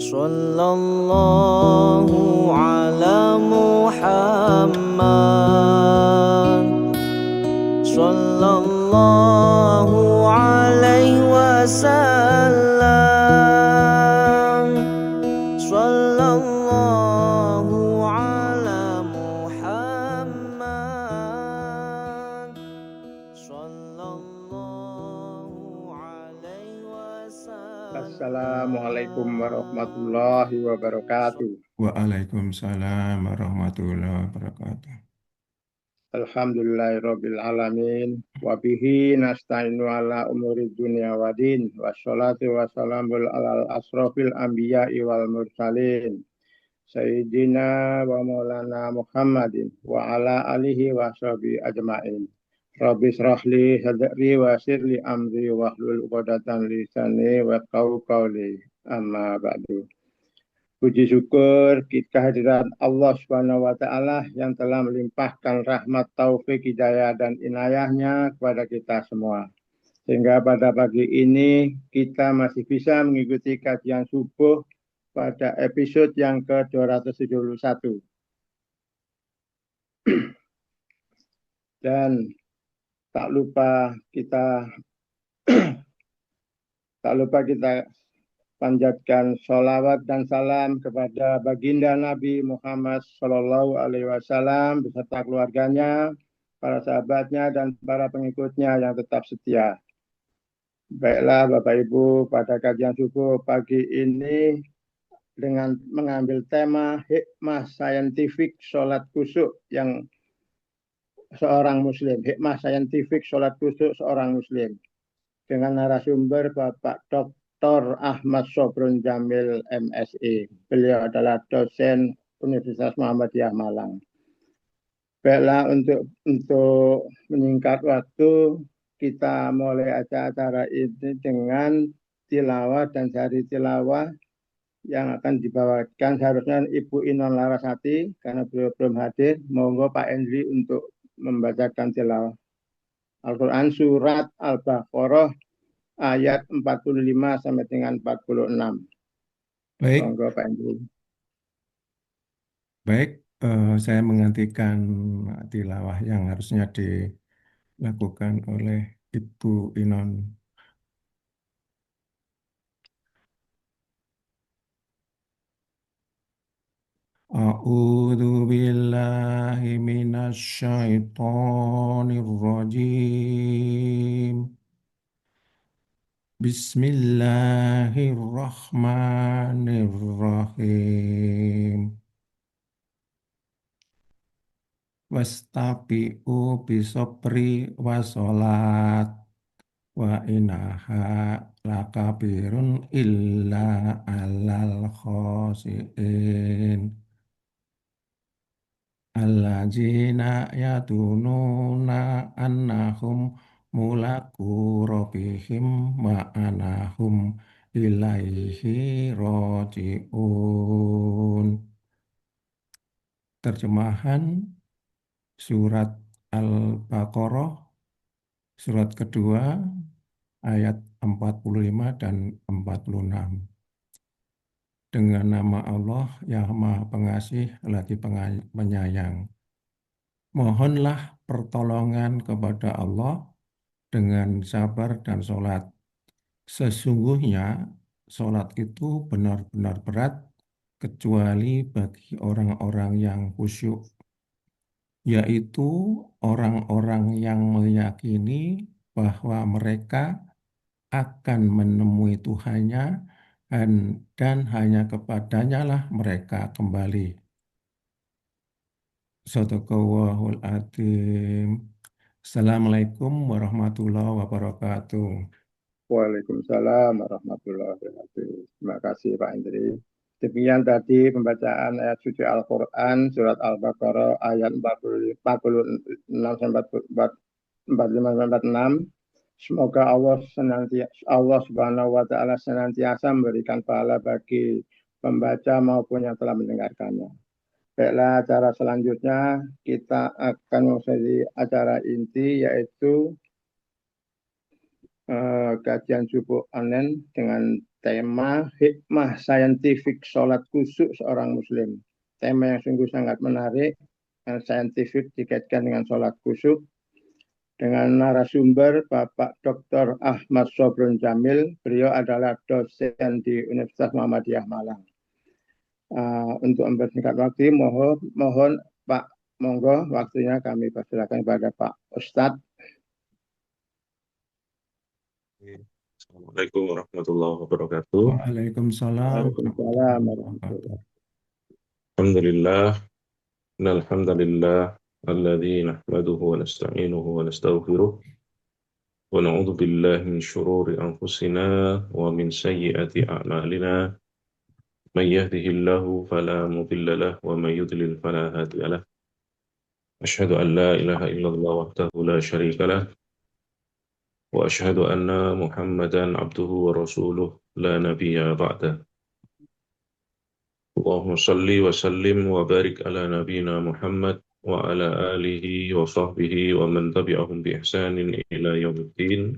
Sallallahu ala Muhammad, Sallallahu alaihi wasallam, Sallallahu ala Muhammad, Sallallahu alaihi wasallam. Assalamualaikum warahmatullahi wabarakatuh. Waalaikumsalam warahmatullahi wabarakatuh. Alhamdulillahirabbil alamin wa bihi nasta'inu ala umuri dunya waddin wassalatu wassalamu alal asrofil anbiya'i wal mursalin sayyidina wa maulana Muhammadin wa ala alihi wa sahbihi ajmain. Rabbi shrahli sadri wa yassirli amri wahlul 'uqdatam lisani yafqahu qawli. Amma ba'du. Puji syukur kehadirat Allah Subhanahu wa Ta'ala yang telah melimpahkan rahmat, taufik, hidayah, dan inayahnya kepada kita semua. Sehingga pada pagi ini kita masih bisa mengikuti kajian subuh pada episode yang ke-271. Dan tak lupa kita panjatkan sholawat dan salam kepada baginda Nabi Muhammad Sallallahu Alaihi Wasallam beserta keluarganya, para sahabatnya, dan para pengikutnya yang tetap setia. Baiklah Bapak Ibu, pada kajian subuh pagi ini dengan mengambil tema hikmah saintifik sholat khusyuk yang seorang muslim, hikmah saintifik sholat khusyuk seorang muslim, dengan narasumber Bapak Dr. Ahmad Sobrun Jamil MSI. Beliau adalah dosen Universitas Muhammadiyah Malang. Baiklah, untuk menyingkat waktu, kita mulai acara ini dengan tilawah dan sehari tilawah yang akan dibawakan seharusnya Ibu Inon Larasati, karena beliau belum hadir. Monggo Pak Endri untuk membacakan tilawah Al-Quran surat Al-Baqarah ayat 45 sampai dengan 46. Baik, Monggo Pak Endri. saya menggantikan tilawah yang harusnya dilakukan oleh Ibu Inon. A'udzu billahi minasy syaithanir rajim. Bismillahirrahmanirrahim. Wastabi'u bisopri wasolat wa inaha lakabirun illa alal khosiin alladzina yatununa annahum mulaku rabbihim wa anahum ilaihi raji'un. Terjemahan surat Al-Baqarah, surat kedua, ayat 45 dan 46. Dengan nama Allah yang Maha Pengasih lagi Penyayang. Mohonlah pertolongan kepada Allah dengan sabar dan sholat. Sesungguhnya sholat itu benar-benar berat kecuali bagi orang-orang yang khusyuk, yaitu orang-orang yang meyakini bahwa mereka akan menemui Tuhannya dan hanya kepadanya lah mereka kembali. Shadaqallahul adzim. Assalamualaikum warahmatullahi wabarakatuh. Waalaikumsalam warahmatullahi wabarakatuh. Terima kasih Pak Endri. Demikian tadi pembacaan ayat suci Al-Quran surat Al-Baqarah ayat 46 sampai 46. Semoga Allah Subhanahu wa Ta'ala senantiasa memberikan pahala bagi pembaca maupun yang telah mendengarkannya. Baiklah, acara selanjutnya kita akan memasuki acara inti, yaitu kajian subuh online dengan tema hikmah saintifik sholat khusyuk seorang muslim. Tema yang sungguh sangat menarik, saintifik dikaitkan dengan sholat khusyuk, dengan narasumber Bapak Dr. Ahmad Sobrun Jamil. Beliau adalah dosen di Universitas Muhammadiyah Malang. Untuk mempersingkat waktu, mohon Pak, monggo waktunya kami persilakan kepada Pak Ustadz. Assalamualaikum warahmatullahi wabarakatuh. Waalaikumsalam Waalaikumsalam warahmatullahi warahmatullahi wabarakatuh. Alhamdulillah, alhamdulillah, alladzi nahmaduhu wa nasta'inuhu wa nastaghfiruh wa na'udzu billahi min syururi anfusina wa min sayyiati a'malina. Man yahdihillahu fala mudilla lahu wa man yudlil fala hadiya lahu. Asyhadu an la ilaha illallah wahdahu la syarika lahu wa asyhadu anna Muhammadan abduhu wa rasuluh la nabiyya ba'dah. Allahumma salli wa sallim wa barik ala nabiyina Muhammad wa ala alihi wa sahbihi wa man tabi'ahum bi ihsanin ila yaumiddin.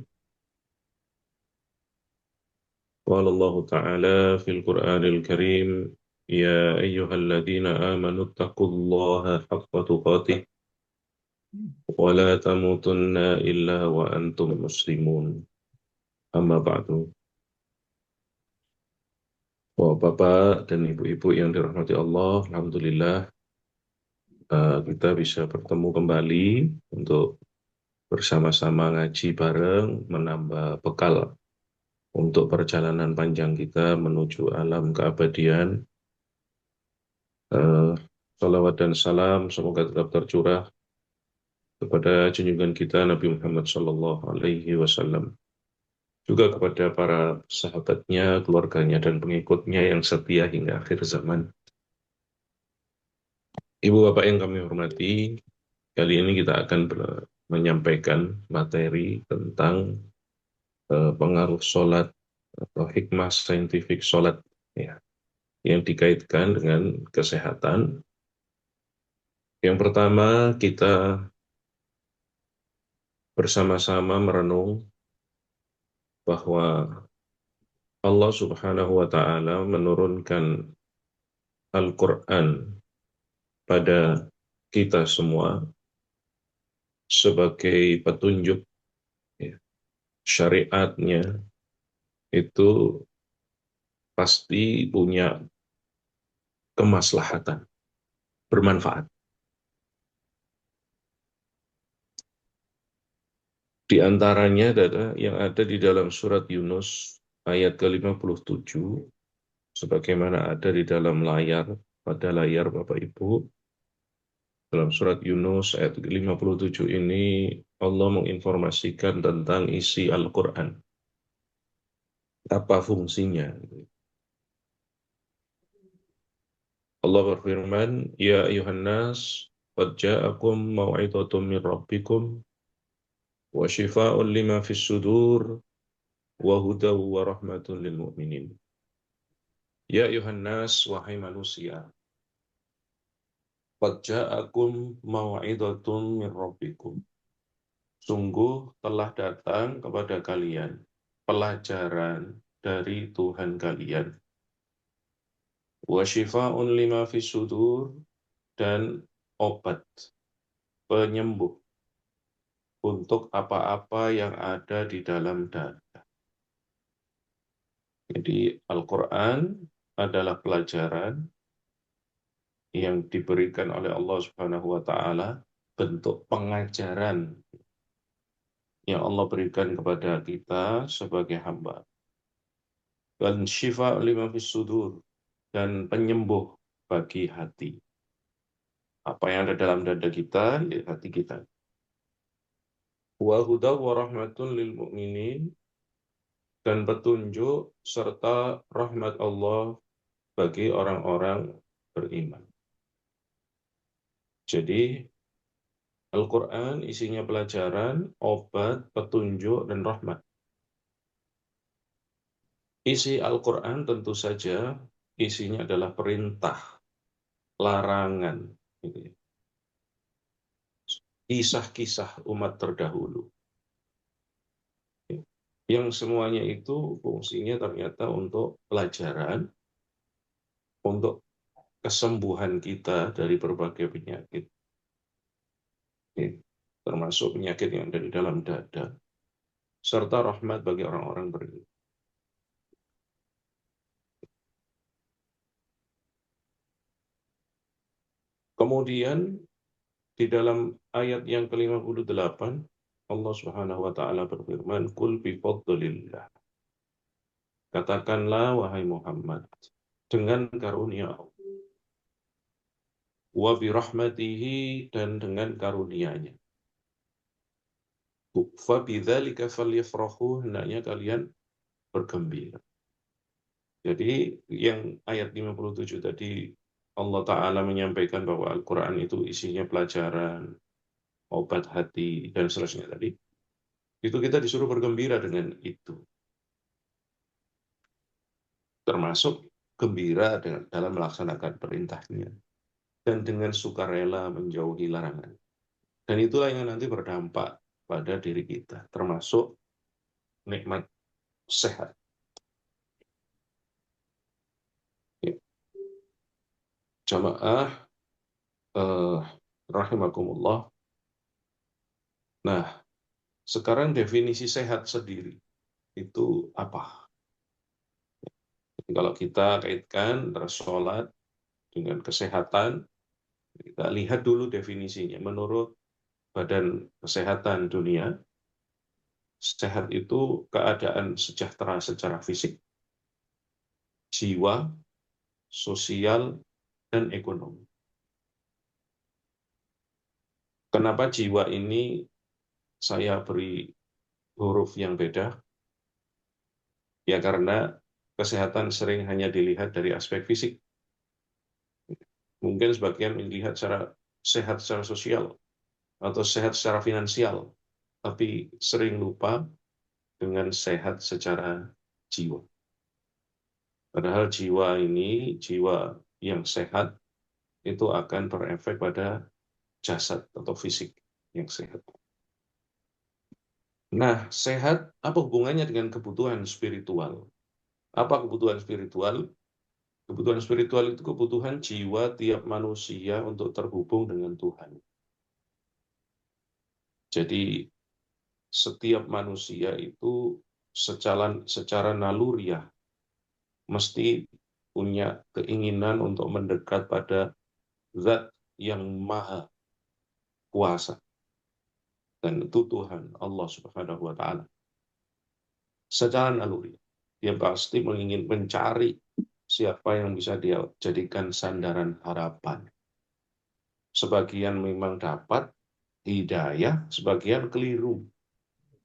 Qala Allah Ta'ala fil Qur'anil Karim, ya ayyuhalladzina amanu taqullaha haqqa tuqatih wa la tamutunna illa wa antum muslimun. Amma ba'du. Bapak dan ibu-ibu yang dirahmati Allah, alhamdulillah kita bisa bertemu kembali untuk bersama-sama ngaji bareng, menambah bekal untuk perjalanan panjang kita menuju alam keabadian. Salawat dan salam semoga tetap tercurah kepada junjungan kita Nabi Muhammad SAW, juga kepada para sahabatnya, keluarganya, dan pengikutnya yang setia hingga akhir zaman. Ibu bapak yang kami hormati, kali ini kita akan menyampaikan materi tentang pengaruh sholat atau hikmah saintifik sholat, ya, yang dikaitkan dengan kesehatan. Yang pertama, kita bersama-sama merenung bahwa Allah Subhanahu wa Ta'ala menurunkan Al-Quran pada kita semua sebagai petunjuk, ya. Syariatnya itu pasti punya kemaslahatan, bermanfaat. Di antaranya adalah yang ada di dalam surat Yunus ayat ke-57, sebagaimana ada di dalam layar, pada layar Bapak Ibu. Dalam surat Yunus ayat ke-57 ini Allah menginformasikan tentang isi Al-Quran. Apa fungsinya? Allah berfirman, ya ayuhan nas, qad ja'akum mau'idhatum min rabbikum wa shifa'un lima fis sudur wa hudaw wa rahmatun lil mu'minin. Ya ayuhan nas, wahai manusia, qad ja'akum mau'idhatun min rabbikum. Sungguh telah datang kepada kalian pelajaran dari Tuhan kalian. Wa shifa'un lima fis sudur, dan obat penyembuh untuk apa-apa yang ada di dalam dada. Jadi Al-Quran adalah pelajaran yang diberikan oleh Allah Subhanahu wa Ta'ala, bentuk pengajaran yang Allah berikan kepada kita sebagai hamba. Dan syifa lima fis sudur, dan penyembuh bagi hati. Apa yang ada dalam dada kita, ya hati kita. Wa hudaw wa rahmatun lil mu'minin, dan petunjuk serta rahmat Allah bagi orang-orang beriman. Jadi Al-Quran isinya pelajaran, obat, petunjuk, dan rahmat. Isi Al-Quran tentu saja isinya adalah perintah, larangan, gitu ya. Kisah-kisah umat terdahulu. Yang semuanya itu fungsinya ternyata untuk pelajaran, untuk kesembuhan kita dari berbagai penyakit, termasuk penyakit yang ada di dalam dada, serta rahmat bagi orang-orang beriman. Kemudian di dalam ayat yang ke-58, Allah Subhanahu wa taala berfirman, "Qul bi fadlillah." Katakanlah wahai Muhammad, dengan karunia Allah, wa bi rahmatihi, dan dengan karunia-Nya. Fa bidzalika falyafrahu, hendaknya kalian bergembira. Jadi yang ayat 57 tadi Allah Ta'ala menyampaikan bahwa Al-Quran itu isinya pelajaran, obat hati, dan seterusnya tadi. Itu kita disuruh bergembira dengan itu. Termasuk gembira dalam melaksanakan perintahnya. Dan dengan sukarela menjauhi larangan. Dan itulah yang nanti berdampak pada diri kita. Termasuk nikmat sehat. Ya. Jamaah rahimakumullah. Nah, sekarang definisi sehat sendiri itu apa? Jadi kalau kita kaitkan antara sholat dengan kesehatan, kita lihat dulu definisinya. Menurut Badan Kesehatan Dunia, sehat itu keadaan sejahtera secara fisik, jiwa, sosial, dan ekonomi. Kenapa jiwa ini saya beri huruf yang beda? Ya karena kesehatan sering hanya dilihat dari aspek fisik. Mungkin sebagian melihat secara sehat secara sosial atau sehat secara finansial, tapi sering lupa dengan sehat secara jiwa. Padahal jiwa ini, jiwa yang sehat, itu akan berefek pada jasad atau fisik yang sehat. Nah, sehat apa hubungannya dengan kebutuhan spiritual? Apa kebutuhan spiritual? Kebutuhan spiritual itu kebutuhan jiwa tiap manusia untuk terhubung dengan Tuhan. Jadi, setiap manusia itu secara naluriah mesti punya keinginan untuk mendekat pada Zat yang maha kuasa. Dan itu Tuhan, Allah Subhanahu wa Ta'ala. Secara naluri, dia pasti ingin mencari siapa yang bisa dia jadikan sandaran harapan. Sebagian memang dapat hidayah, sebagian keliru.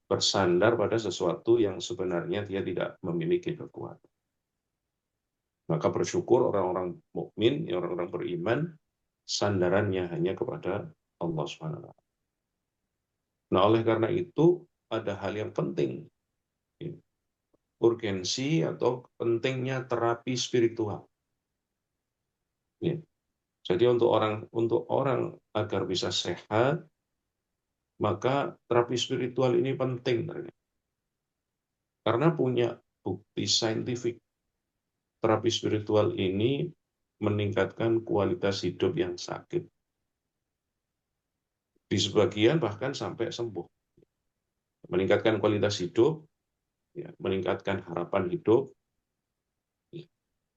Bersandar pada sesuatu yang sebenarnya dia tidak memiliki kekuatan. Maka bersyukur orang-orang mukmin, orang-orang beriman, sandarannya hanya kepada Allah Subhanahu wa Ta'ala. Nah, oleh karena itu, ada hal yang penting. Urgensi atau pentingnya terapi spiritual. Jadi untuk orang agar bisa sehat, maka terapi spiritual ini penting. Karena punya bukti saintifik. Terapi spiritual ini meningkatkan kualitas hidup yang sakit. Di sebagian bahkan sampai sembuh. Meningkatkan kualitas hidup, meningkatkan harapan hidup,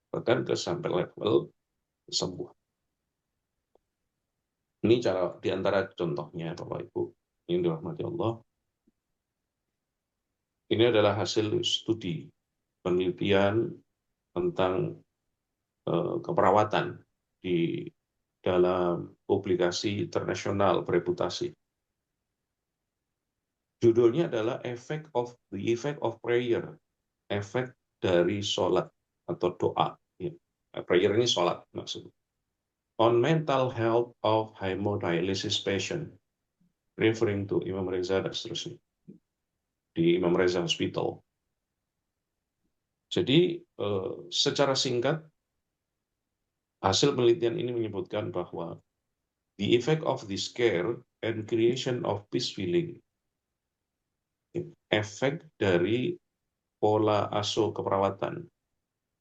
bahkan sampai level sembuh. Ini cara di antara contohnya, Bapak Ibu yang dirahmati Allah. Ini adalah hasil studi penelitian tentang keperawatan di dalam publikasi internasional bereputasi. Judulnya adalah The Effect of Prayer, efek dari sholat atau doa. Prayer ini sholat maksudnya. On mental health of hemodialysis patient, referring to Imam Reza dan seterusnya. Di Imam Reza Hospital. Jadi secara singkat, hasil penelitian ini menyebutkan bahwa the effect of this care and creation of peace feeling efek dari pola asuh keperawatan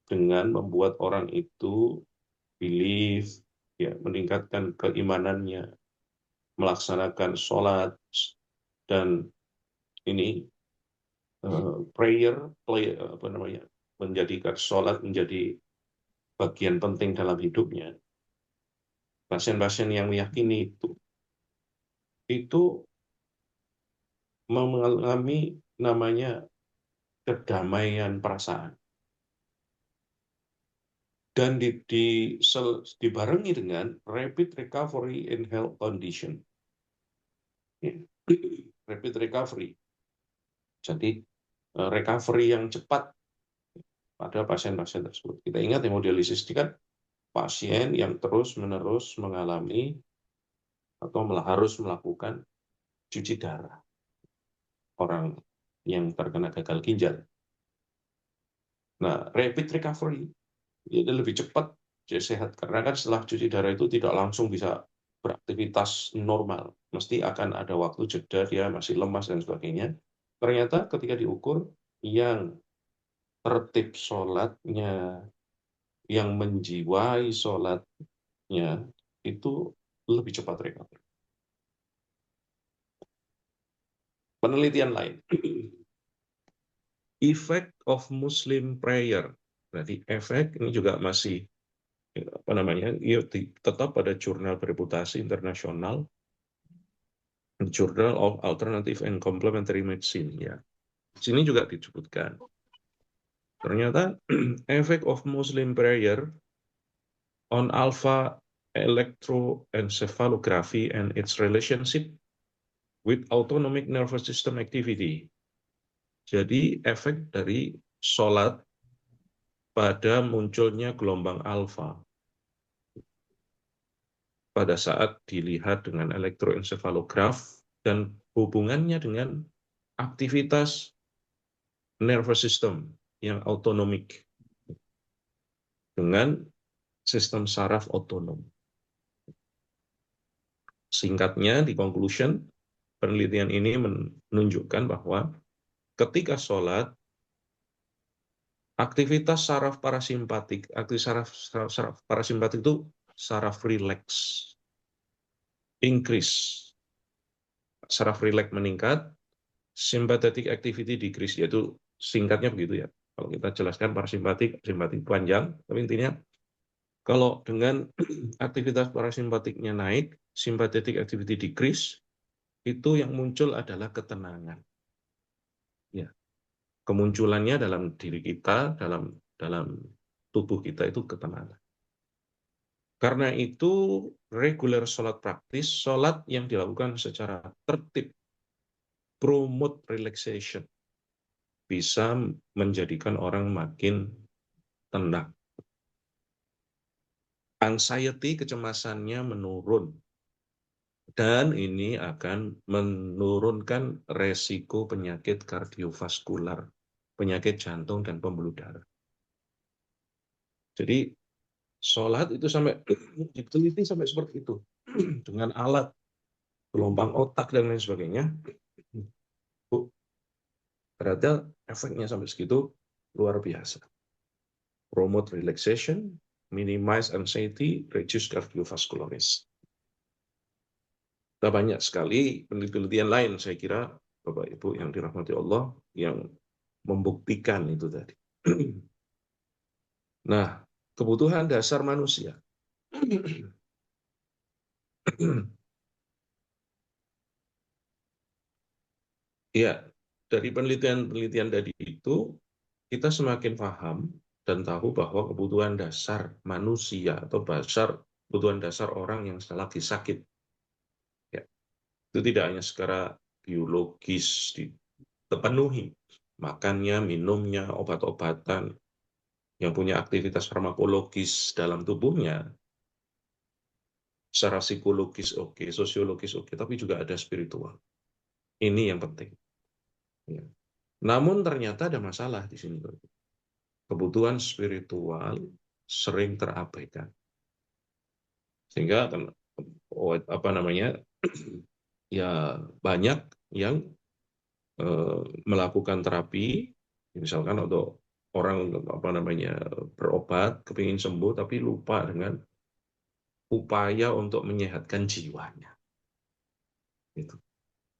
dengan membuat orang itu believe, ya, meningkatkan keimanannya, melaksanakan sholat, dan ini menjadikan sholat menjadi bagian penting dalam hidupnya. Pasien-pasien yang meyakini itu mengalami namanya kedamaian perasaan. Dan dibarengi dengan rapid recovery in health condition. Rapid recovery. Jadi recovery yang cepat pada pasien-pasien tersebut. Kita ingat hemodialisis ini kan pasien yang terus-menerus mengalami atau harus melakukan cuci darah. Orang yang terkena gagal ginjal. Nah, rapid recovery dia lebih cepat dia sehat karena kan setelah cuci darah itu tidak langsung bisa beraktivitas normal, mesti akan ada waktu jeda, dia masih lemas dan sebagainya. Ternyata ketika diukur yang tertib sholatnya, yang menjiwai sholatnya itu lebih cepat recovery. Penelitian lain, effect of Muslim prayer. Berarti efek ini juga masih tetap pada jurnal bereputasi internasional, Journal of Alternative and Complementary Medicine, ya. Sini juga disebutkan. Ternyata effect of Muslim prayer on alpha electroencephalography and its relationship with autonomic nervous system activity. Jadi efek dari sholat pada munculnya gelombang alfa pada saat dilihat dengan elektroencephalograf dan hubungannya dengan aktivitas nervous system yang autonomik dengan sistem saraf otonom. Singkatnya, di conclusion, penelitian ini menunjukkan bahwa ketika sholat, aktivitas saraf parasimpatik, saraf parasimpatik itu saraf rileks, increase. Saraf rileks meningkat, sympathetic activity decrease, yaitu singkatnya begitu ya. Kalau kita jelaskan parasimpatik, simpatik panjang, tapi intinya kalau dengan aktivitas parasimpatiknya naik, sympathetic activity decrease, itu yang muncul adalah ketenangan. Ya. Kemunculannya dalam diri kita, dalam tubuh kita itu ketenangan. Karena itu regular sholat praktis, sholat yang dilakukan secara tertib, promote relaxation, bisa menjadikan orang makin tenang. Anxiety, kecemasannya menurun. Dan ini akan menurunkan resiko penyakit kardiovaskular, penyakit jantung dan pembuluh darah. Jadi sholat itu sampai diteliti sampai seperti itu dengan alat gelombang otak dan lain sebagainya. Ternyata efeknya sampai segitu luar biasa. Promote relaxation, minimize anxiety, reduce cardiovascular risk. Banyak sekali penelitian lain, saya kira Bapak Ibu yang dirahmati Allah, yang membuktikan itu tadi. Nah, kebutuhan dasar manusia. Ya, dari penelitian-penelitian tadi itu, kita semakin paham dan tahu bahwa kebutuhan dasar manusia atau kebutuhan dasar orang yang lagi sakit, ya, itu tidak hanya secara biologis terpenuhi, makannya, minumnya, obat-obatan, yang punya aktivitas farmakologis dalam tubuhnya, secara psikologis oke, sosiologis oke, tapi juga ada spiritual. Ini yang penting. Ya. Namun ternyata ada masalah di sini. Kebutuhan spiritual sering terabaikan. Sehingga ya banyak yang melakukan terapi, misalkan untuk orang berobat, kepingin sembuh tapi lupa dengan upaya untuk menyehatkan jiwanya. Itu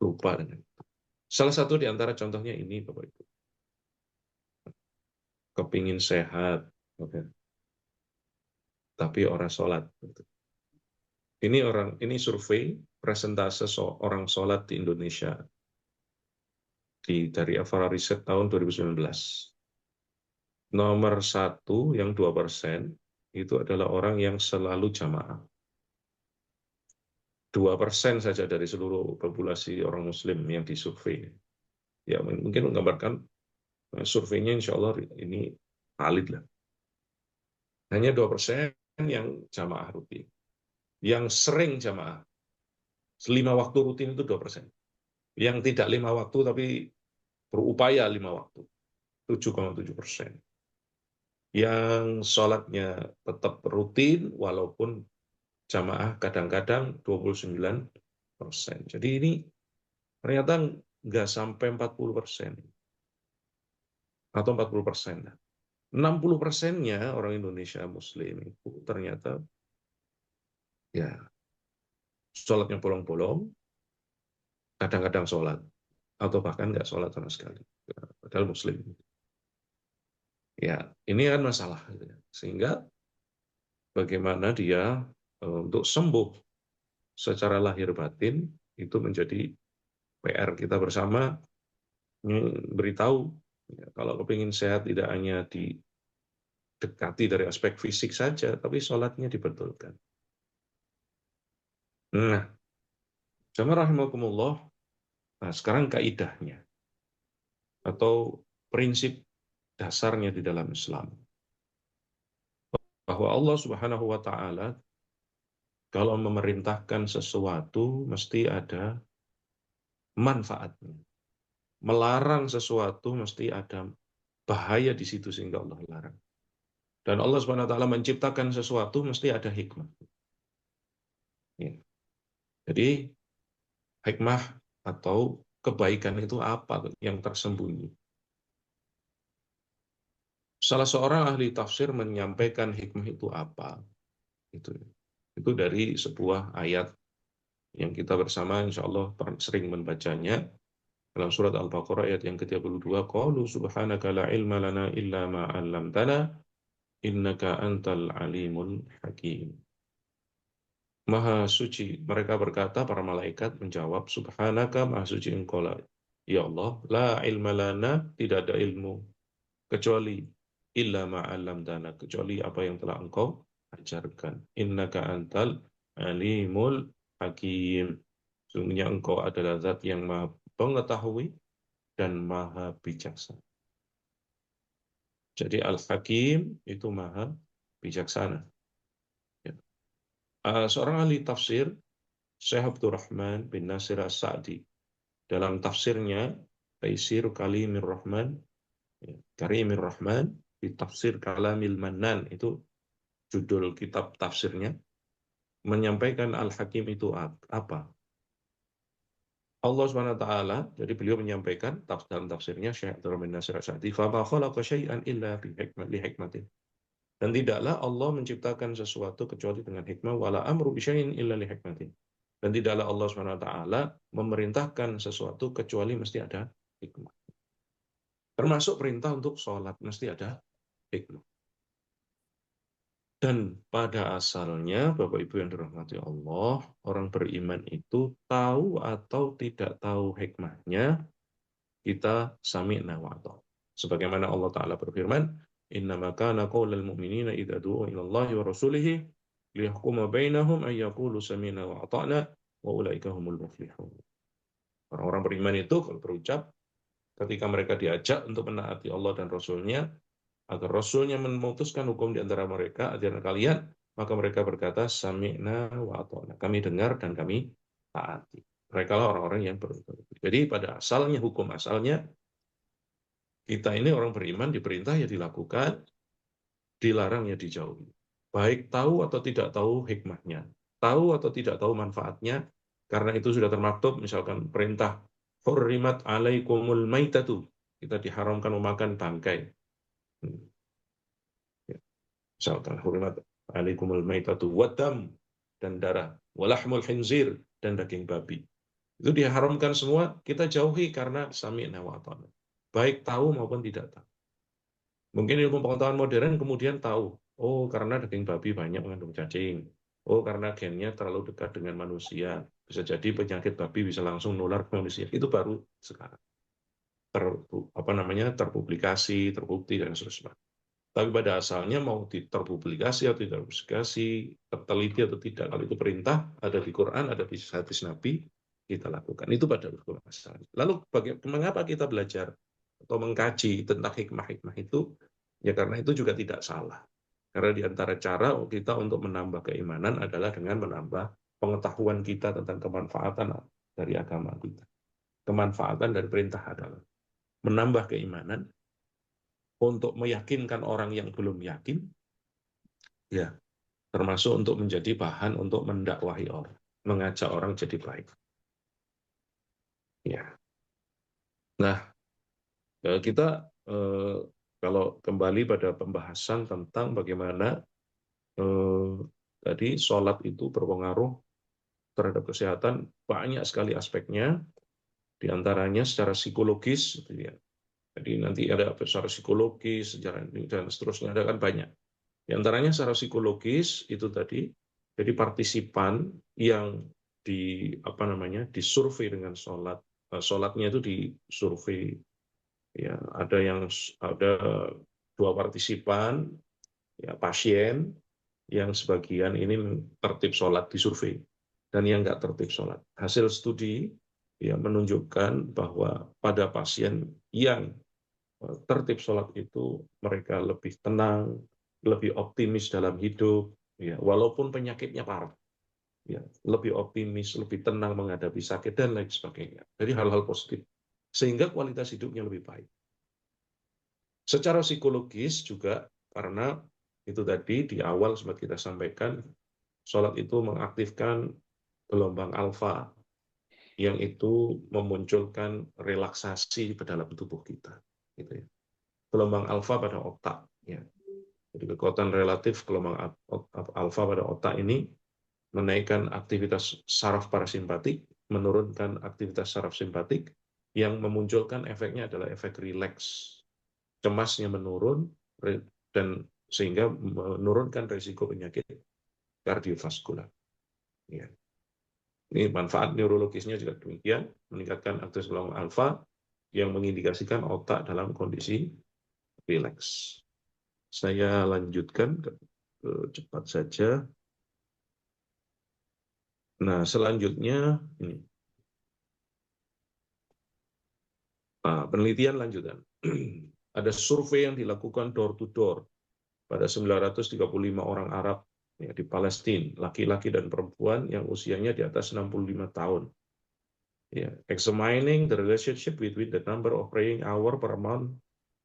lupa dengan itu. Salah satu di antara contohnya ini, Bapak Ibu. Kepingin sehat, tapi orang sholat. Ini survei persentase orang sholat di Indonesia dari Avara Riset tahun 2019. Nomor 1 yang 2% itu adalah orang yang selalu jamaah. 2% saja dari seluruh populasi orang Muslim yang disurvei. Ya, mungkin menggambarkan surveinya insya Allah ini valid lah. Hanya 2% yang jamaah rutin. Yang sering jamaah, 5 waktu rutin itu 2%. Yang tidak 5 waktu tapi berupaya 5 waktu, 7,7%. Yang sholatnya tetap rutin walaupun jamaah kadang-kadang 29%. Jadi ini ternyata nggak sampai 40% atau 40%. 60%-nya orang Indonesia Muslim itu ternyata ya sholatnya bolong-bolong, kadang-kadang sholat atau bahkan nggak sholat sama sekali, padahal Muslim. Ya, ini kan masalah. Sehingga bagaimana dia untuk sembuh secara lahir batin itu menjadi PR kita bersama, beritahu ya, kalau kepingin sehat tidak hanya didekati dari aspek fisik saja, tapi sholatnya dibetulkan. Nah, jamaah rahimakumullah, nah sekarang kaidahnya atau prinsip dasarnya di dalam Islam, bahwa Allah Subhanahu wa Ta'ala kalau memerintahkan sesuatu mesti ada manfaatnya. Melarang sesuatu mesti ada bahaya di situ sehingga Allah larang. Dan Allah Subhanahu wa Ta'ala menciptakan sesuatu mesti ada hikmah. Ya. Jadi hikmah atau kebaikan itu apa yang tersembunyi? Salah seorang ahli tafsir menyampaikan hikmah itu apa. Itu dari sebuah ayat yang kita bersama insya Allah sering membacanya dalam surat Al-Baqarah ayat yang ke-32. Qalu subhanaka la ilma lana illa ma 'allamtana innaka antal alimul hakim. Maha suci, mereka berkata, para malaikat menjawab, subhanaka, maha suci engkau lah. Ya Allah, la ilma lana, tidak ada ilmu kecuali illa ma 'allamtana, kecuali apa yang telah engkau ajarkan. Innaka antal alimul hakim. Sungguhnya engkau adalah zat yang maha pengetahui dan maha bijaksana. Jadi Al-Hakim itu maha bijaksana. Ya. Seorang ahli tafsir, Syekh Abdurrahman bin Nasir As-Sa'di, dalam tafsirnya Taisir Kalimir Rahman, Karimir Rahman, di tafsir Kalamil Mannan, itu judul kitab tafsirnya, menyampaikan Al-Hakim itu apa? Allah SWT, jadi beliau menyampaikan dalam tafsirnya Syekh Abdurrahman bin Nasir As-Sa'di, فَمَا خَلَقَ شَيْئًا إِلَّا لِحِكْمَةٍ. Dan tidaklah Allah menciptakan sesuatu kecuali dengan hikmah, wala amru bisyai'in illa lihikmatin. Dan tidaklah Allah SWT memerintahkan sesuatu kecuali mesti ada hikmah. Termasuk perintah untuk sholat mesti ada hikmah. Dan pada asalnya, Bapak Ibu yang dirahmati Allah, orang beriman itu tahu atau tidak tahu hikmahnya, kita sami'na wa ata'na. Sebagaimana Allah Ta'ala berfirman, innama kana qaulal mu'minina idza du'u ila Allahi wa rasulihi liyahkuma bainahum ay yaqulu sami'na wa ata'na wa ulaika humul muflihun. Orang-orang beriman itu kalau berucap ketika mereka diajak untuk menaati Allah dan Rasul-Nya, agar Rasul-Nya memutuskan hukum di antara mereka, ajaran kalian, maka mereka berkata sami'na wa ata'na. Kami dengar dan kami taati. Mereka lah orang-orang yang beruntung. Jadi pada asalnya, hukum asalnya, kita ini orang beriman diperintah ya dilakukan, dilarang ya dijauhi. Baik tahu atau tidak tahu hikmahnya, tahu atau tidak tahu manfaatnya, karena itu sudah termaktub, misalkan perintah hurrimat alaikumul maitatu, kita diharamkan memakan bangkai. Ya. Misalkan hurrimat alaikumul maitatu wadam, dan darah, walahmul khinzir, dan daging babi. Itu diharamkan semua, kita jauhi karena sami'na wa ata'na. Baik tahu maupun tidak tahu. Mungkin ilmu pengetahuan modern kemudian tahu, oh karena daging babi banyak mengandung cacing. Oh karena gennya terlalu dekat dengan manusia. Bisa jadi penyakit babi bisa langsung nular ke manusia. Itu baru sekarang. Terpublikasi, terbukti, dan seterusnya. Tapi pada asalnya mau terpublikasi atau tidak terpublikasi, terteliti atau tidak, kalau itu perintah, ada di Quran, ada di hadis Nabi, kita lakukan. Itu pada hukum asal. Lalu mengapa kita belajar atau mengkaji tentang hikmah-hikmah itu? Ya karena itu juga tidak salah. Karena di antara cara kita untuk menambah keimanan adalah dengan menambah pengetahuan kita tentang kemanfaatan dari agama kita. Kemanfaatan dari perintah adalah menambah keimanan untuk meyakinkan orang yang belum yakin, ya, termasuk untuk menjadi bahan untuk mendakwahi orang, mengajak orang jadi baik. Ya. Nah, kita kalau kembali pada pembahasan tentang bagaimana tadi sholat itu berpengaruh terhadap kesehatan, banyak sekali aspeknya, diantaranya secara psikologis, ya. Jadi nanti ada secara psikologis, sejarah dan seterusnya, ada kan banyak. Di antaranya secara psikologis itu tadi, jadi partisipan yang disurvei dengan sholat, sholatnya itu disurvei, ya ada 2 partisipan, ya pasien yang sebagian ini tertib sholat disurvei dan yang nggak tertib sholat. Hasil studi ya menunjukkan bahwa pada pasien yang tertib sholat itu mereka lebih tenang, lebih optimis dalam hidup, ya walaupun penyakitnya parah, ya lebih optimis, lebih tenang menghadapi sakit dan lain sebagainya. Jadi hal-hal positif sehingga kualitas hidupnya lebih baik. Secara psikologis juga karena itu tadi di awal sempat kita sampaikan, sholat itu mengaktifkan gelombang alfa yang itu memunculkan relaksasi ke dalam tubuh kita. Gitu ya. Gelombang alfa pada otak. Ya. Jadi kekuatan relatif gelombang alfa pada otak ini menaikkan aktivitas saraf parasimpatik, menurunkan aktivitas saraf simpatik, yang memunculkan efeknya adalah efek rileks. Cemasnya menurun, dan sehingga menurunkan risiko penyakit kardiovaskular. Ya. Ini manfaat neurologisnya juga demikian, meningkatkan aktivitas gelombang alfa yang mengindikasikan otak dalam kondisi rileks. Saya lanjutkan cepat saja. Nah, selanjutnya ini. Nah, penelitian lanjutan. Ada survei yang dilakukan door to door pada 935 orang Arab ya, di Palestina, laki-laki dan perempuan yang usianya di atas 65 tahun. Ya, examining the relationship between the number of praying hour per month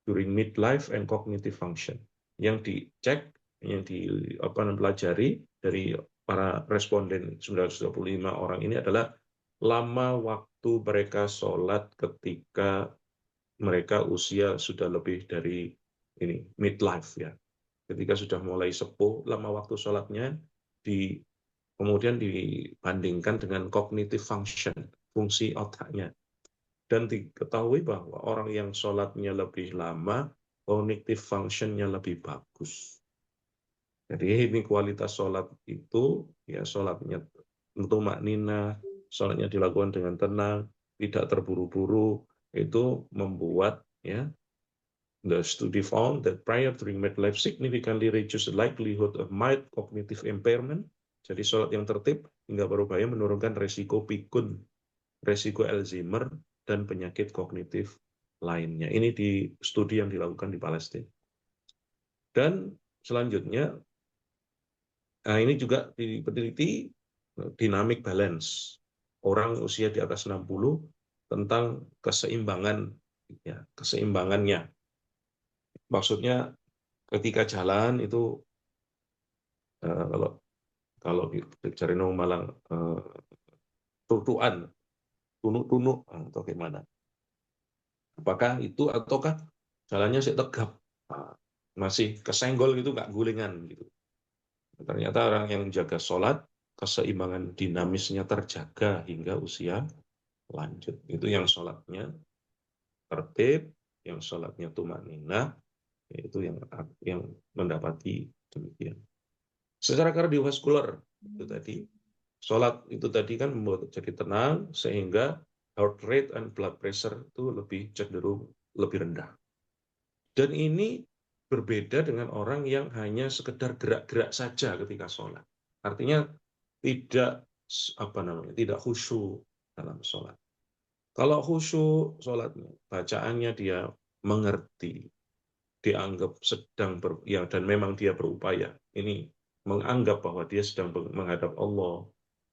during midlife and cognitive function. Yang dicek, yang dipelajari dari para responden 925 orang ini adalah lama waktu mereka sholat ketika mereka usia sudah lebih dari ini midlife ya. Ketika sudah mulai sepuh, lama waktu sholatnya kemudian dibandingkan dengan cognitive function, fungsi otaknya. Dan diketahui bahwa orang yang sholatnya lebih lama, cognitive function-nya lebih bagus. Jadi ini kualitas sholat itu, ya sholatnya tumakninah, sholatnya dilakukan dengan tenang, tidak terburu-buru, itu membuat ya. The study found that prayer during midlife significantly reduces the likelihood of mild cognitive impairment. Jadi sholat yang tertib hingga berbahaya menurunkan resiko pikun, resiko Alzheimer, dan penyakit kognitif lainnya. Ini di studi yang dilakukan di Palestina. Dan selanjutnya, ini juga diteliti dynamic balance. Orang usia di atas 60 tentang keseimbangan, ya, keseimbangannya. Maksudnya ketika jalan itu kalau cari Malang tutuan tunuk-tunuk atau gimana? Apakah itu ataukah jalannya sih tegap, nah, masih kesenggol gitu, nggak gulingan gitu. Ternyata orang yang jaga sholat, keseimbangan dinamisnya terjaga hingga usia lanjut. Itu yang sholatnya tertib, yang sholatnya tumaninah, yaitu yang mendapati demikian. Secara kardiovaskular itu tadi, sholat itu tadi kan membuat jadi tenang sehingga heart rate and blood pressure itu lebih cenderung lebih rendah. Dan ini berbeda dengan orang yang hanya sekedar gerak-gerak saja ketika sholat. Artinya tidak khusyuk dalam sholat. Kalau khusyuk sholatnya, bacaannya dia mengerti, dianggap dan memang dia berupaya. Ini menganggap bahwa dia sedang menghadap Allah,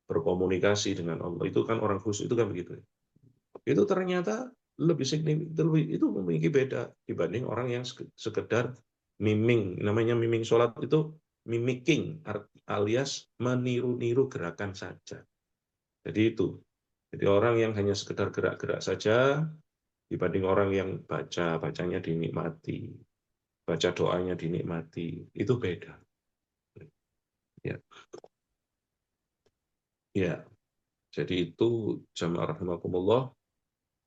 berkomunikasi dengan Allah. Itu kan orang khusyuk itu kan begitu. Itu ternyata lebih signifikan, itu memiliki beda dibanding orang yang sekedar miming. Namanya miming sholat itu mimicking, alias meniru-niru gerakan saja. Jadi itu. Jadi orang yang hanya sekedar gerak-gerak saja dibanding orang yang bacanya dinikmati, baca doanya dinikmati, itu beda. Ya, ya. Jadi itu jamaah rahimakumullah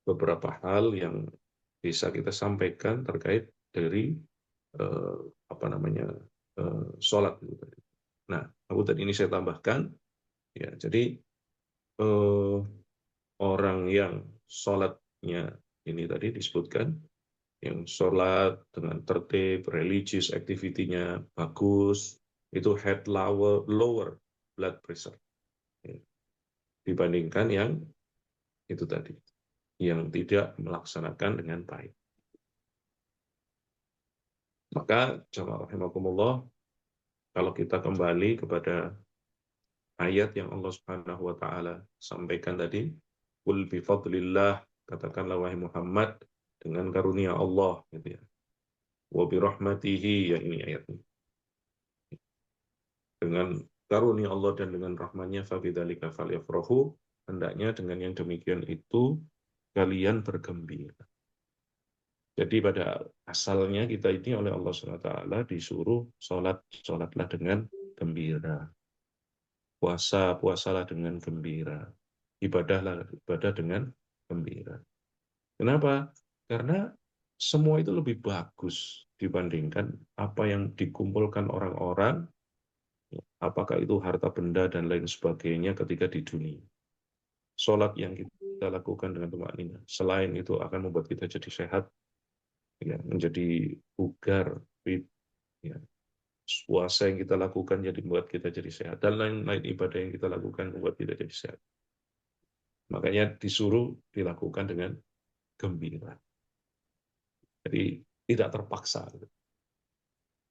beberapa hal yang bisa kita sampaikan terkait dari sholat itu tadi. Nah, aku tadi ini saya tambahkan, ya. Jadi orang yang sholatnya ini tadi disebutkan, yang sholat dengan tertib, religious activity-nya bagus, itu head lower blood pressure, ya, dibandingkan yang itu tadi, yang tidak melaksanakan dengan baik. Maka jamaah rahimakumullah, kalau kita kembali kepada ayat yang Allah Subhanahu wa taala sampaikan tadi, qul bi fadlillah, katakanlah wahai Muhammad, dengan karunia Allah gitu ya. Wa bi rahmatihi, ya ini ayatnya. Dengan karunia Allah dan dengan rahmatnya fabidzalika falyafrahu, hendaknya dengan yang demikian itu kalian bergembira. Jadi pada asalnya kita ini oleh Allah SWT disuruh sholatlah dengan gembira. Puasalah dengan gembira. Ibadah dengan gembira. Kenapa? Karena semua itu lebih bagus dibandingkan apa yang dikumpulkan orang-orang, apakah itu harta benda dan lain sebagainya ketika di dunia. Sholat yang kita lakukan dengan tumakninah, selain itu akan membuat kita jadi sehat, ya, menjadi bugar, fit, ya. Puasa yang kita lakukan jadi membuat kita jadi sehat, dan lain-lain ibadah yang kita lakukan membuat kita jadi sehat. Makanya disuruh dilakukan dengan gembira. Jadi tidak terpaksa.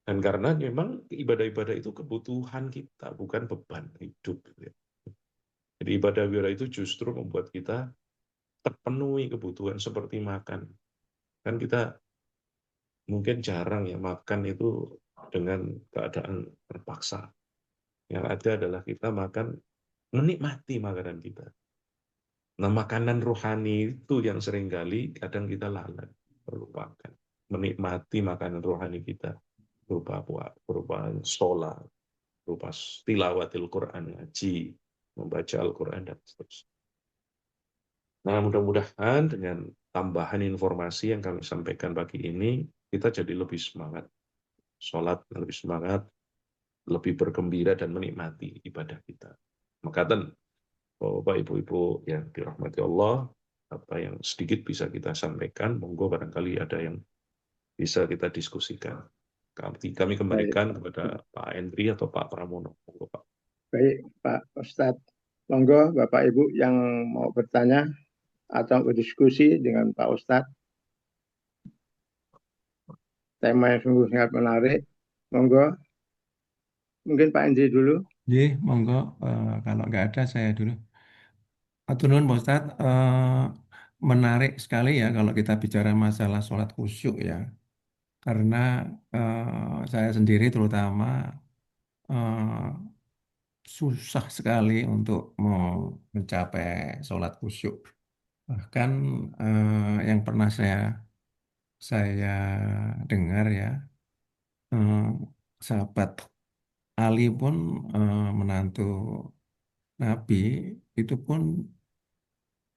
Dan karena memang ibadah-ibadah itu kebutuhan kita, bukan beban hidup. Jadi ibadah-ibadah itu justru membuat kita terpenuhi kebutuhan seperti makan. Kan kita mungkin jarang ya makan itu dengan keadaan terpaksa. Yang ada adalah kita makan, menikmati makanan kita. Nah, makanan rohani itu yang seringkali kadang kita lalai, melupakan. Menikmati makanan rohani kita berupa sholat, berupa tilawatil Quran, ngaji, membaca Al-Quran, dan seterusnya. Nah, mudah-mudahan dengan tambahan informasi yang kami sampaikan pagi ini, kita jadi lebih semangat. Sholat lebih semangat, lebih bergembira dan menikmati ibadah kita. Maka Bapak Ibu-ibu yang dirahmati Allah, apa yang sedikit bisa kita sampaikan, monggo barangkali ada yang bisa kita diskusikan. Kami kembalikan kepada Pak Endri atau Pak Pramono. Monggo, Pak. Baik, Pak Ustadz. Monggo Bapak Ibu yang mau bertanya atau berdiskusi dengan Pak Ustadz. Tema yang sungguh sangat menarik. Monggo. Mungkin Pak Endri dulu. Monggo, kalau nggak ada saya dulu. Atur nuhun Pak Ustadz, menarik sekali ya kalau kita bicara masalah sholat khusyuk ya. Karena saya sendiri terutama susah sekali untuk mencapai sholat khusyuk. Bahkan yang pernah saya dengar ya, eh, sahabat Ali pun menantu Nabi itu pun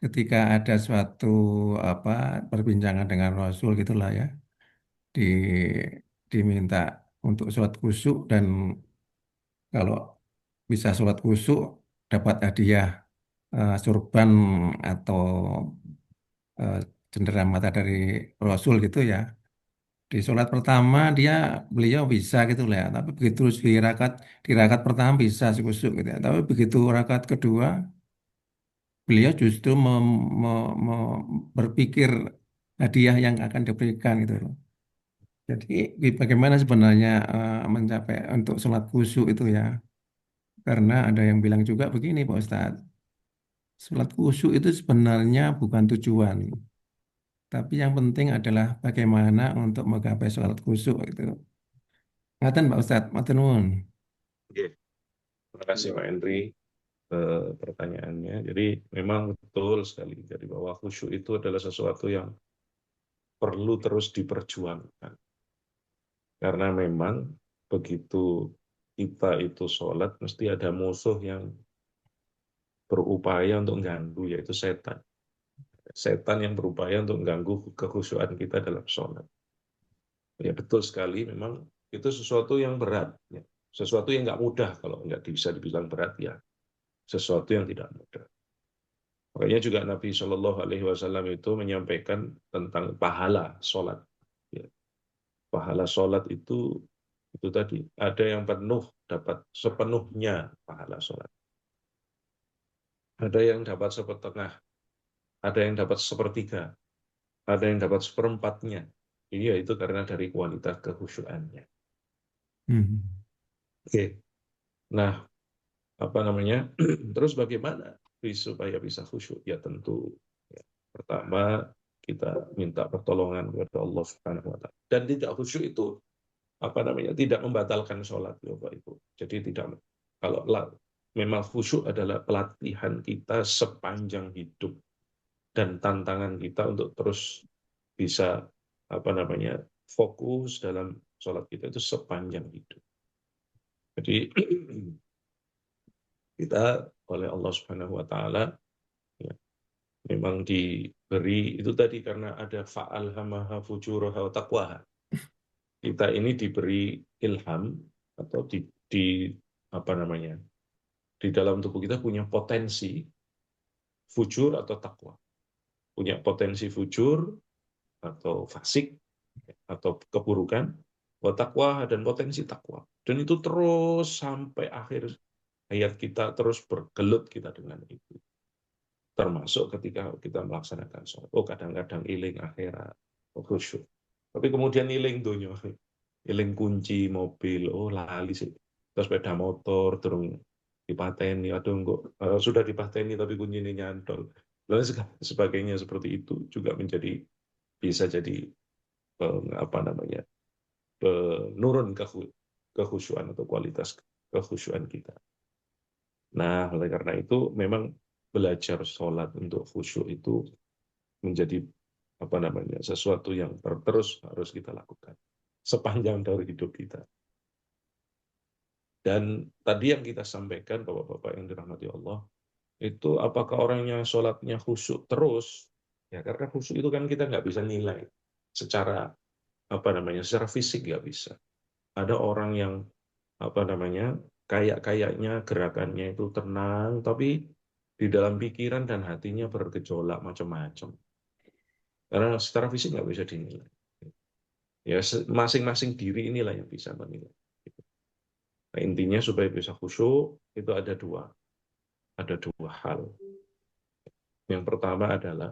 ketika ada suatu apa perbincangan dengan Rasul gitulah ya, di diminta untuk sholat khusyuk dan kalau bisa sholat khusyuk dapat hadiah surban atau eh, cenderamata dari Rasul gitu ya. Di sholat pertama beliau bisa gitu lah ya. Tapi begitu di rakaat pertama bisa khusyuk gitu ya. Tapi begitu rakaat kedua beliau justru berpikir hadiah yang akan diberikan gitu loh. Jadi bagaimana sebenarnya mencapai untuk sholat khusyuk itu ya? Karena ada yang bilang juga begini Pak Ustadz, sholat khusyuk itu sebenarnya bukan tujuan, tapi yang penting adalah bagaimana untuk menggapai sholat khusyuk itu. Ngaten Pak Ustadz, matur nuwun. Oke. Terima kasih Pak Henry pertanyaannya. Jadi memang betul sekali jadi bahwa khusyuk itu adalah sesuatu yang perlu terus diperjuangkan. Karena memang begitu kita itu sholat, mesti ada musuh yang berupaya untuk mengganggu, yaitu setan. Setan yang berupaya untuk mengganggu kekhusyuan kita dalam sholat. Ya betul sekali, memang itu sesuatu yang berat. Ya. Sesuatu yang nggak mudah, kalau nggak bisa dibilang berat, ya sesuatu yang tidak mudah. Makanya juga Nabi Shallallahu Alaihi Wasallam itu menyampaikan tentang pahala sholat. Ya. Pahala sholat itu tadi ada yang penuh dapat sepenuhnya pahala sholat, ada yang dapat sepertengah, ada yang dapat sepertiga, ada yang dapat seperempatnya. Iya itu karena dari kualitas kekhusyuannya. Hmm. Oke, nah apa namanya? Terus bagaimana supaya bisa khusyuk? Ya tentu ya, pertama kita minta pertolongan kepada Allah Subhanahu wa taala. Dan tidak khusyuk itu apa namanya? Tidak membatalkan sholat, ya Bapak Ibu. Jadi tidak kalau memang khusyuk adalah pelatihan kita sepanjang hidup dan tantangan kita untuk terus bisa apa namanya? Fokus dalam sholat kita itu sepanjang hidup. Jadi kita oleh Allah Subhanahu wa taala ya, memang diberi itu tadi karena ada fa'alhamaha fujuraha wa taqwaha. Kita ini diberi ilham atau di apa namanya? Di dalam tubuh kita punya potensi fujur atau takwa. Punya potensi fujur atau fasik atau keburukan, wa taqwa dan potensi takwa. Dan itu terus sampai akhir hayat kita terus bergelut kita dengan itu. Termasuk ketika kita melaksanakan sholat. Oh kadang-kadang iling akhirat, oh khusyuk. Tapi kemudian iling dunia, iling kunci mobil, oh lali sih. Terus sepeda motor, terus dipateni, aduh enggak, sudah dipateni tapi kuncinya nyantol. Lalu sebagainya seperti itu juga bisa jadi apa namanya penurun kekhusyuan atau kualitas kekhusyuan kita. Nah, oleh karena itu memang belajar sholat untuk khusyuk itu menjadi apa namanya sesuatu yang terus harus kita lakukan sepanjang dari hidup kita. Dan tadi yang kita sampaikan Bapak-bapak yang dirahmati Allah, itu apakah orangnya sholatnya khusyuk terus? Ya karena khusyuk itu kan kita nggak bisa nilai secara apa namanya secara fisik nggak bisa. Ada orang yang apa namanya kayaknya gerakannya itu tenang, tapi di dalam pikiran dan hatinya bergejolak macam-macam. Karena secara fisik nggak bisa dinilai. Ya masing-masing diri inilah yang bisa menilai. Nah, intinya supaya bisa khusyuk itu ada dua hal. Yang pertama adalah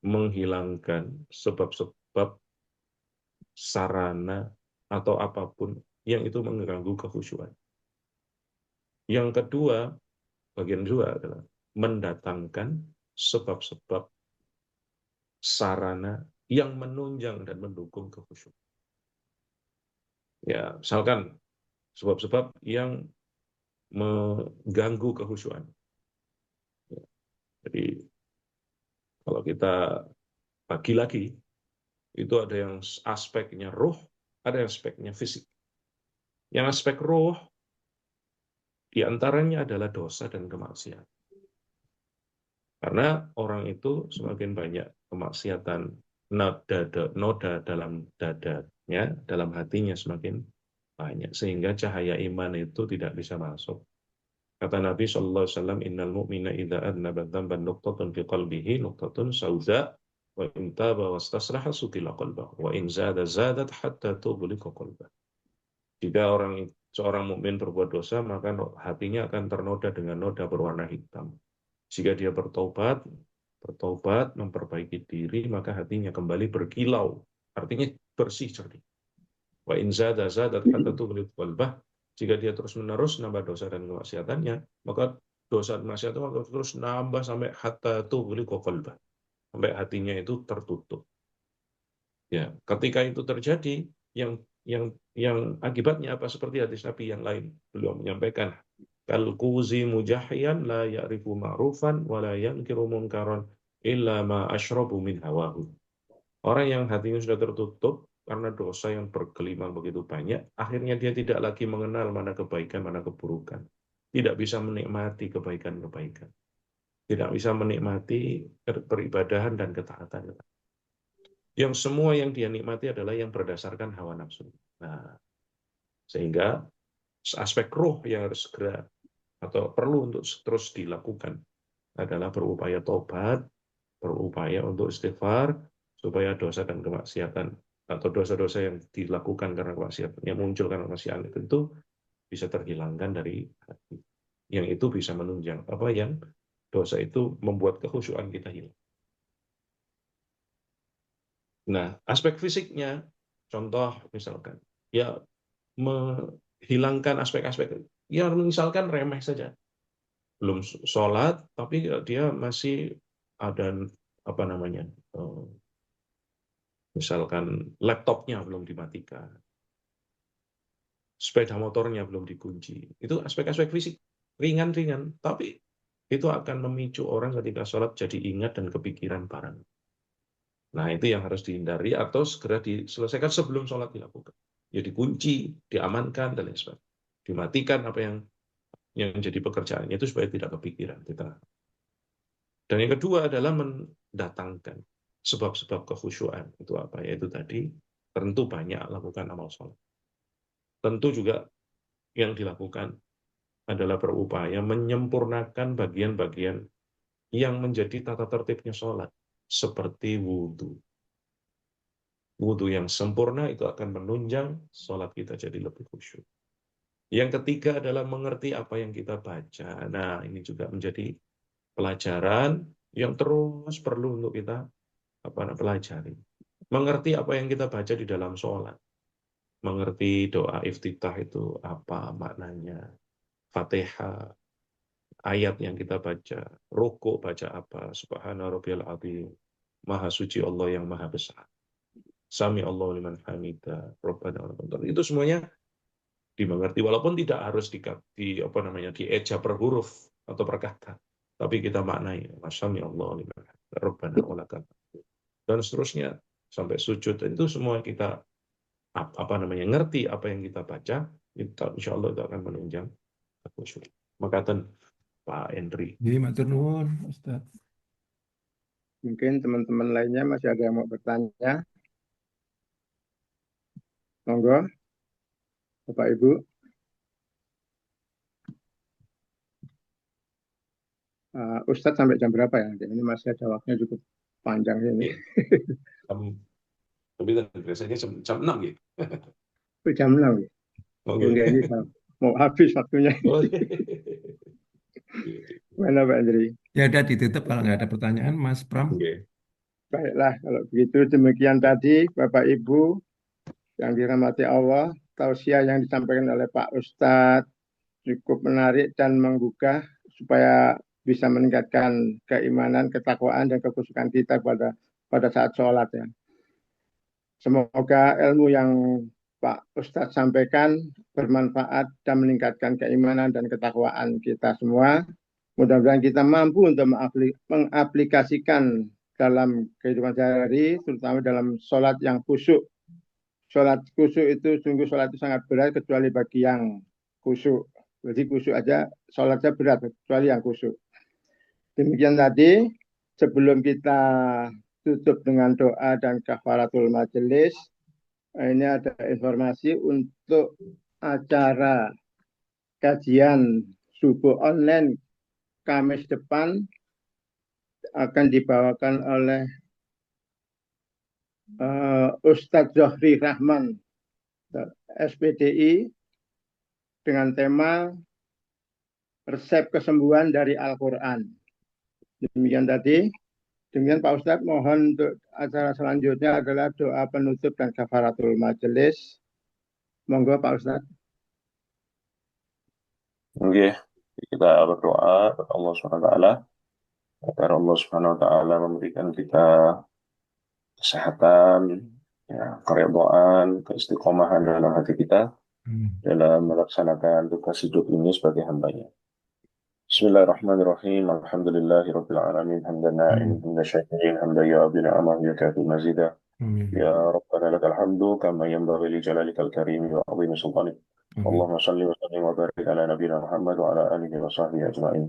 menghilangkan sebab-sebab sarana atau apapun yang itu mengganggu kekhusyuan. Yang kedua, bagian kedua adalah mendatangkan sebab-sebab sarana yang menunjang dan mendukung kekhusyuan. Ya, misalkan sebab-sebab yang mengganggu kekhusyuan. Ya, jadi Kalau kita bagi lagi, itu ada yang aspeknya ruh, ada yang aspeknya fisik. Yang aspek ruh, diantaranya adalah dosa dan kemaksiatan. Karena orang itu semakin banyak kemaksiatan noda dalam dadanya, dalam hatinya semakin banyak, sehingga cahaya iman itu tidak bisa masuk. Kata Nabi SAW, Innal mu'mina idza adnaba dzamban nuqtatun fi qalbihi nuqtatun sauda wa in taba wastasraha sutila qalbah wa in zada zadat hatta tughliqa qalbah. Jika seorang mukmin berbuat dosa, maka hatinya akan ternoda dengan noda berwarna hitam. Jika dia bertobat, memperbaiki diri, maka hatinya kembali berkilau. Artinya bersih jernih. Wa in zada zadat hatta tughliqa qalbah. Jika dia terus-menerus nambah dosa dan kemaksiatannya, maka dosa dan kemaksiatan akan terus nambah sampai hatta tughliqa qalbah. Sampai hatinya itu tertutup. Ya, ketika itu terjadi, yang akibatnya apa? Seperti hadis Nabi yang lain, beliau menyampaikan, kal-kuzi mujahiyan la ya'rifu ma'rufan wa la yankiru munkaran illa ma asyrabu min hawahu. Orang yang hatinya sudah tertutup karena dosa yang bergelimang begitu banyak, akhirnya dia tidak lagi mengenal mana kebaikan, mana keburukan. Tidak bisa menikmati kebaikan-kebaikan. Tidak bisa menikmati peribadahan dan ketaatan. Yang semua yang dia nikmati adalah yang berdasarkan hawa nafsu. Nah, sehingga aspek ruh yang harus segera atau perlu untuk terus dilakukan adalah berupaya tobat, berupaya untuk istighfar, supaya dosa dan kemaksiatan atau dosa-dosa yang dilakukan karena kemaksiatan, yang muncul karena kemaksiatan itu bisa terhilangkan dari hati. Yang itu bisa menunjang yang dosa itu membuat kekhusyuan kita hilang. Nah, aspek fisiknya, contoh misalkan, ya menghilangkan aspek-aspek, ya misalkan remeh saja, belum sholat, tapi dia masih ada misalkan laptopnya belum dimatikan, sepeda motornya belum dikunci, itu aspek-aspek fisik ringan-ringan, tapi itu akan memicu orang ketika sholat jadi ingat dan kepikiran barang. Nah, itu yang harus dihindari atau segera diselesaikan sebelum sholat dilakukan. Ya dikunci, diamankan, dan lain sebagainya. Dimatikan apa yang jadi pekerjaannya itu supaya tidak kepikiran. Dan yang kedua adalah mendatangkan sebab-sebab kekhusyuan. Itu apa? Yaitu tadi, tentu banyak lakukan amal sholat. Tentu juga yang dilakukan adalah berupaya menyempurnakan bagian-bagian yang menjadi tata tertibnya sholat. Seperti wudhu. Wudhu yang sempurna itu akan menunjang sholat kita jadi lebih khusyuk. Yang ketiga adalah mengerti apa yang kita baca. Nah, ini juga menjadi pelajaran yang terus perlu untuk kita pelajari. Mengerti apa yang kita baca di dalam sholat. Mengerti doa iftitah itu apa maknanya. Fatihah, ayat yang kita baca. Rukuk baca apa. Subhana rabbiyal azim. Maha suci Allah yang maha besar. Sami Allahu liman hamidah. Rabbana itu semuanya dimengerti, walaupun tidak harus dieja per huruf atau per kata, tapi kita maknai Sami Allahu liman hamidah. Rabbana walakal hamd. Dan seterusnya sampai sujud, itu semua kita ngerti apa yang kita baca, insya Allah itu akan menunjang khusyuk. Makatan Pak Henry. Jadi matur nuwun, Ustaz. Mungkin teman-teman lainnya masih ada yang mau bertanya. Monggo, Bapak Ibu. Ustadz sampai jam berapa ya? Ini masih ada waktunya cukup panjang ini. Tapi biasanya jam 6 gitu. Jam 6 ya? Ini mau habis waktunya. Mana Pak Andri? Ya udah ditutup kalau nggak ada pertanyaan, Mas Pram. Baiklah, kalau begitu demikian tadi Bapak Ibu yang dirahmati Allah, tausiah yang disampaikan oleh Pak Ustadz cukup menarik dan menggugah supaya bisa meningkatkan keimanan, ketakwaan dan kekhusyukan kita pada saat sholat ya. Semoga ilmu yang Pak Ustadz sampaikan bermanfaat dan meningkatkan keimanan dan ketakwaan kita semua. Mudah-mudahan kita mampu untuk mengaplikasikan dalam kehidupan sehari-hari, terutama dalam sholat yang khusyuk. Sholat khusyuk itu sungguh sholat itu sangat berat kecuali bagi yang khusyuk. Jadi khusyuk aja, sholatnya berat kecuali yang khusyuk. Demikian tadi, sebelum kita tutup dengan doa dan kafaratul majelis, ini ada informasi untuk acara kajian subuh online Kamis depan akan dibawakan oleh Ustadz Zohri Rahman, SPDI, dengan tema resep kesembuhan dari Al-Quran. Demikian tadi. Demikian Pak Ustadz, mohon untuk acara selanjutnya adalah doa penutup dan kafaratul majelis. Monggo Pak Ustadz. Oke, kita berdoa kepada Allah SWT agar Allah SWT memberikan kita kesehatan, ya, keridhaan, keistiqomahan dalam hati kita dalam melaksanakan tugas hidup ini sebagai hamba-Nya. Bismillahirrahmanirrahim. Alhamdulillahirabbil alamin. Hamdan na'imin hamdan syakirin hamdan yu'abi ni'amahu yakafi mazidah. Ya Rabbana lakal hamdu kama yanbaghi li jalalikal karim wa 'azimi sultanik. Allahumma shalli wa sallim wa barik ala nabiyyina Muhammad wa ala alihi wa sahbihi ajma'in.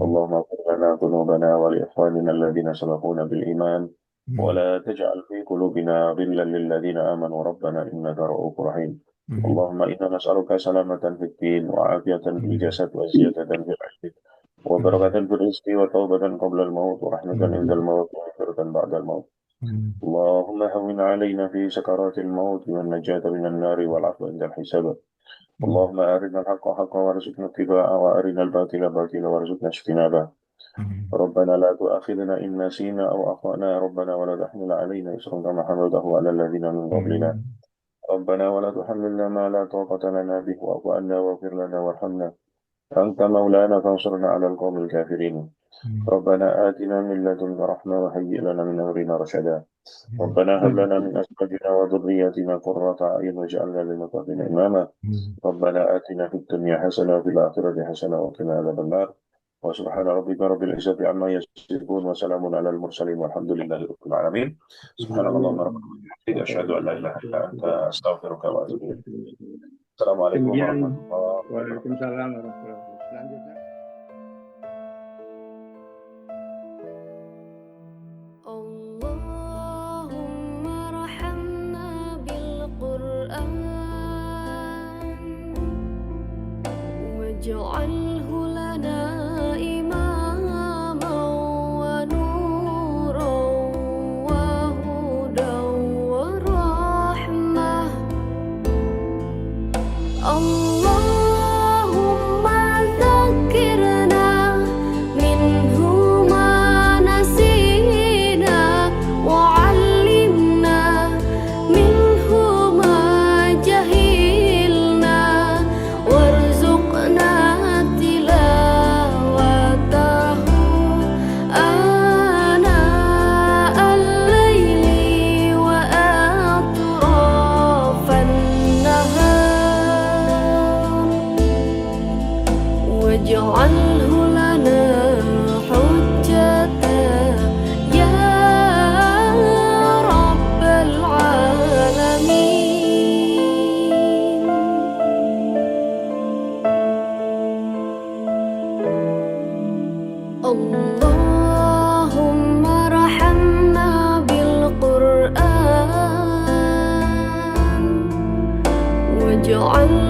Allahumma ighfir lana dhunubana wa li ikhwanina alladhina sabaquna bil iman wa la taj'al fi qulubina ghillan lil ladzina amanu rabbana innaka ra'ufur rahim. Allahumma inna nas'aluka salamatan fid din wa 'afiyatan fil jasad wa ziyadatan fil ilmi wa barakatan fil rizqi wa tawbatan qabla al maut wa rahmatan indal maut wa maghfiratan ba'da al maut. اللهم هون علينا في سكرات الموت والنجاة من النار والعفو عند الحساب. اللهم أرنا الحق حقا وارزقنا اتباعه وأرنا الباطل باطلا وارزقنا اجتنابه. ربنا لا تؤاخذنا إن نسينا أو أخطأنا ربنا ولا تحمل علينا إصرا كما حملته على الذين من قبلنا. ربنا ولا تحملنا ما لا طاقة لنا به واعف عنا واغفر لنا وارحمنا أنت مولانا فانصرنا على القوم الكافرين. ربنا آتنا من لدنك رحمة وهيئ لنا من أمرنا رشدا. ربنا هب لنا من أزواجنا وذرياتنا قرة أعين واجعلنا للمتقين إماما. ربنا آتنا في الدنيا حسنة وفي الآخرة حسنة وقنا عذاب النار. وسبحان ربك رب العزة عما يصفون وسلام على المرسلين والحمد لله رب العالمين. سبحان الله ربنا وبحمده أشهد أن لا إله إلا أنت أستغفرك وأتوب إليك. السلام عليكم ورحمة الله. Waalaikumsalam warahmatullahi wabarakatuh. Selanjutnya. Allahumma rahamna bil Qur'an waj'alhu lana imaman wa nuran wa hudan wa rahmah. Allahumma zakkirna minhu ma nasina wa 'allimna minhu ma jahilna warzuqna tilawatahu ana al-laili wa atrafan nahar waj'alhu lana hujjatan ya rabbal alamin. Allahumma rahamna bil Qur'an waj'al